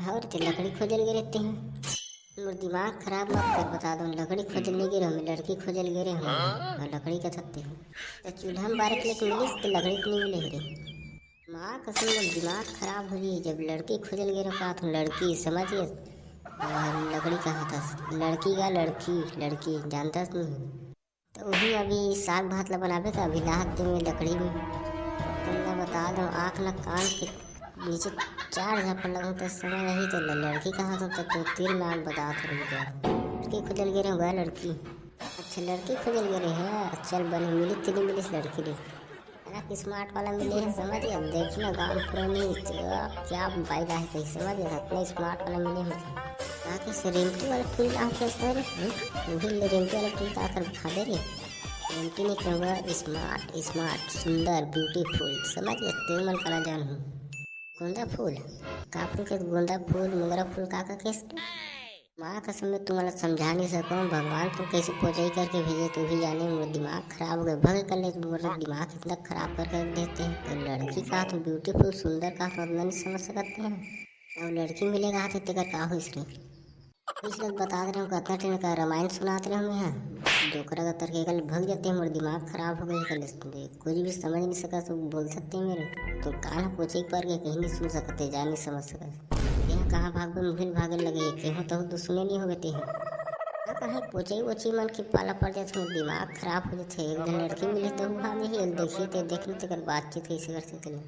और ते लकड़ी खोजल गए रहते हैं। मोर दिमाग खराब मत कर, बता दो लकड़ी खोजल नहीं गिरे मैं लड़की खोजल गिरे हूँ और लकड़ी का थकते हूँ। तो चूल्हा में बारह लेके मिली तो लकड़ी को नहीं मिले रे। माँ कसम मोर दिमाग खराब हो रही जब लड़की खोजल गिरे का तो लड़की समझिए। और लकड़ी कहाँ था, लड़की का लड़की लड़की जानता नहीं। तो वही अभी साग भात ला बनावे का अभी लाहत दे में लकड़ी में तुमने बता दो आँख न कान के नीचे चार झापड़ लगो तो समय यही तो लड़की कहाँ तो तीर में आग बता था लड़की खुजल गिरे हुआ लड़की। अच्छा लड़की खुजल गिरे है, चल बने मिली तीन मिली लड़की रे है स्मार्ट वाला मिले है समझ गया। देखी ना गाँव पुरानी क्या बाइला है कहीं समझ गया इतना स्मार्ट वाला मिले हैं। ताकि से रेमटी वाला फूल कहाँ कैसे रे वही रेमटी वाला फूल का कर खा दे रे। रेमटी नहीं कहूँगा स्मार्ट स्मार्ट सुंदर ब्यूटीफुल समझ गया तेरे मन करा जान हूँ। गोंदा फूल का फूल के गोंदा फूल मोगरा फूल का कैसे माँ कसम में तुम्हारा समझा नहीं सकूँ। भगवान तुम कैसे पोचाई करके भेजे तू भी जाने। मेरा दिमाग खराब हो गया भग कर ले मेरा दिमाग इतना खराब करके देते हैं। तो लड़की का तो ब्यूटीफुल सुंदर का तो नहीं समझ सकते हैं और लड़की मिलेगा हाथ तेरा का हो इसलिए इसलिए बता दे रहे हूँ कितना ट्रेन का रामायण सुनाते रहे हमें यहाँ डोकरा का तरके कल भग जाते हैं। मेरा दिमाग खराब हो गया कल कुछ भी समझ नहीं सका तो बोल सकते हैं मेरे तो कान पोचे पर के कहीं नहीं सुन सकते जा नहीं समझ सकते यहाँ कहाँ भाग मुहिल भागने लगे कहीं तो सुने नहीं हो गए हैं कहीं पोचे वोचे मन की पाला पड़ जाते मेरा दिमाग खराब हो जाते एक दिन लड़की मिली तो वहाँ देखिए देखने तो बातचीत कैसे करते थे।